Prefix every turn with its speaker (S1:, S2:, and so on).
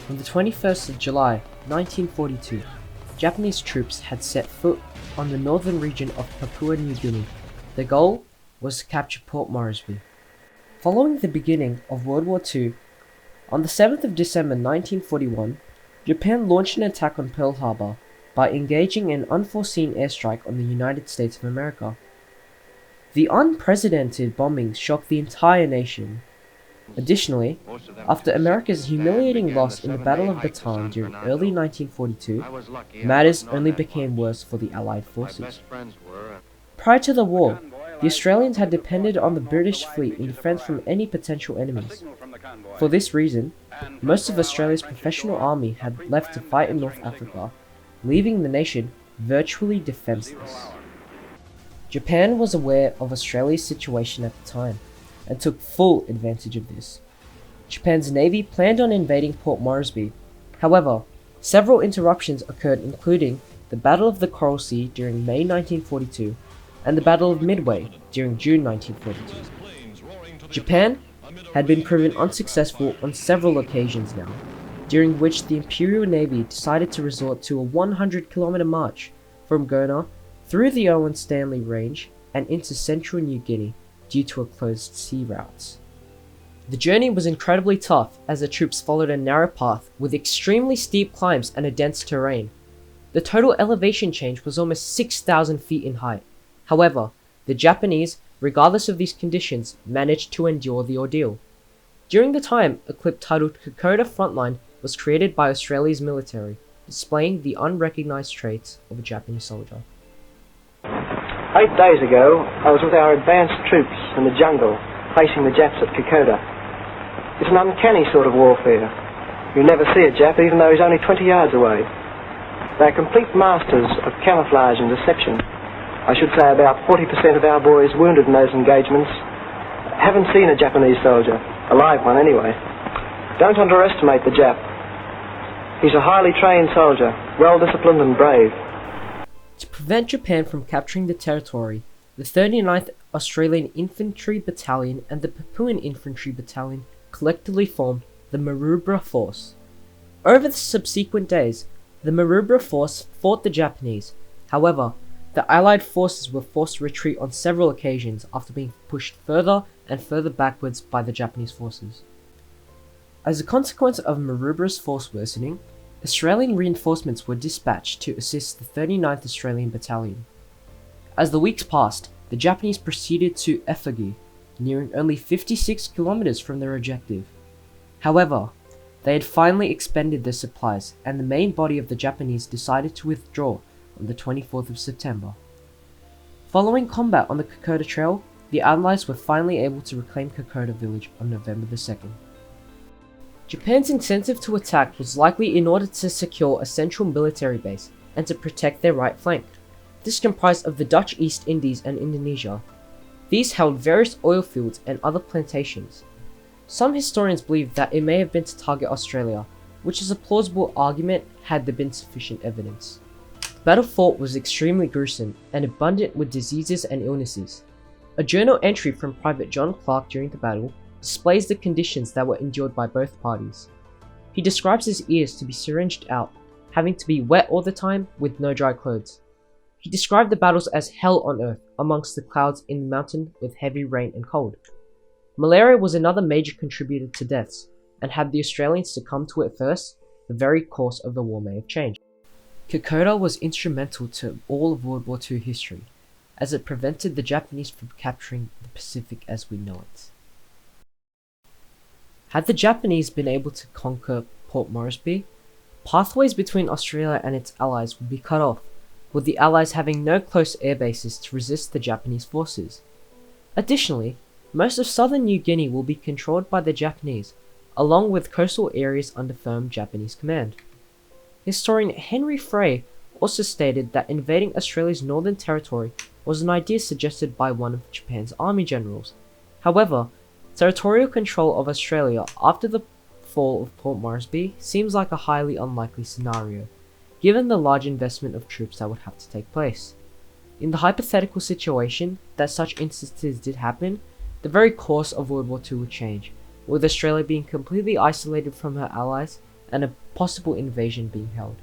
S1: On the 21st of July, 1942, Japanese troops had set foot on the northern region of Papua New Guinea. The goal was to capture Port Moresby. Following the beginning of World War II, on the 7th of December 1941, Japan launched an attack on Pearl Harbor by engaging an unforeseen airstrike on the United States of America. The unprecedented bombing shocked the entire nation. Additionally, after America's humiliating loss in the Battle of Bataan during early 1942, matters only became worse for the Allied forces. Prior to the war, the Australians had depended on the British fleet in defence from any potential enemies. For this reason, most of Australia's professional army had left to fight in North Africa, leaving the nation virtually defenceless. Japan was aware of Australia's situation at the time, and took full advantage of this. Japan's navy planned on invading Port Moresby. However, several interruptions occurred, including the Battle of the Coral Sea during May 1942 and the Battle of Midway during June 1942. Japan had been proven unsuccessful on several occasions now, during which the Imperial Navy decided to resort to a 100-kilometer march from Gona through the Owen Stanley Range and into central New Guinea due to a closed sea route. The journey was incredibly tough as the troops followed a narrow path with extremely steep climbs and a dense terrain. The total elevation change was almost 6,000 feet in height. However, the Japanese, regardless of these conditions, managed to endure the ordeal. During the time, a clip titled Kokoda Frontline was created by Australia's military, displaying the unrecognized traits of a Japanese soldier.
S2: 8 days ago, I was with our advanced troops in the jungle, facing the Japs at Kokoda. It's an uncanny sort of warfare. You never see a Jap even though he's only 20 yards away. They're complete masters of camouflage and deception. I should say about 40% of our boys wounded in those engagements haven't seen a Japanese soldier, a live one anyway. Don't underestimate the Jap. He's a highly trained soldier, well disciplined and brave.
S1: To prevent Japan from capturing the territory, the 39th Australian Infantry Battalion and the Papuan Infantry Battalion collectively formed the Maroubra Force. Over the subsequent days, the Maroubra Force fought the Japanese. However, the Allied forces were forced to retreat on several occasions after being pushed further and further backwards by the Japanese forces. As a consequence of Maroubra's force worsening, Australian reinforcements were dispatched to assist the 39th Australian Battalion. As the weeks passed, the Japanese proceeded to Effigy, nearing only 56 kilometers from their objective. However, they had finally expended their supplies, and the main body of the Japanese decided to withdraw on the 24th of September. Following combat on the Kokoda Trail, the Allies were finally able to reclaim Kokoda village on November the 2nd. Japan's incentive to attack was likely in order to secure a central military base and to protect their right flank. This comprised of the Dutch East Indies and Indonesia. These held various oil fields and other plantations. Some historians believe that it may have been to target Australia, which is a plausible argument had there been sufficient evidence. The battle fought was extremely gruesome and abundant with diseases and illnesses. A journal entry from Private John Clark during the battle displays the conditions that were endured by both parties. He describes his ears to be syringed out, having to be wet all the time with no dry clothes. He described the battles as hell on earth amongst the clouds in the mountain with heavy rain and cold. Malaria was another major contributor to deaths, and had the Australians succumbed to it first, the very course of the war may have changed. Kokoda was instrumental to all of World War II history, as it prevented the Japanese from capturing the Pacific as we know it. Had the Japanese been able to conquer Port Moresby, pathways between Australia and its allies would be cut off, with the allies having no close air bases to resist the Japanese forces. Additionally, most of southern New Guinea will be controlled by the Japanese, along with coastal areas under firm Japanese command. Historian Henry Frey also stated that invading Australia's northern territory was an idea suggested by one of Japan's army generals. However, territorial control of Australia after the fall of Port Moresby seems like a highly unlikely scenario, given the large investment of troops that would have to take place. In the hypothetical situation that such instances did happen, the very course of World War II would change, with Australia being completely isolated from her allies and a possible invasion being held.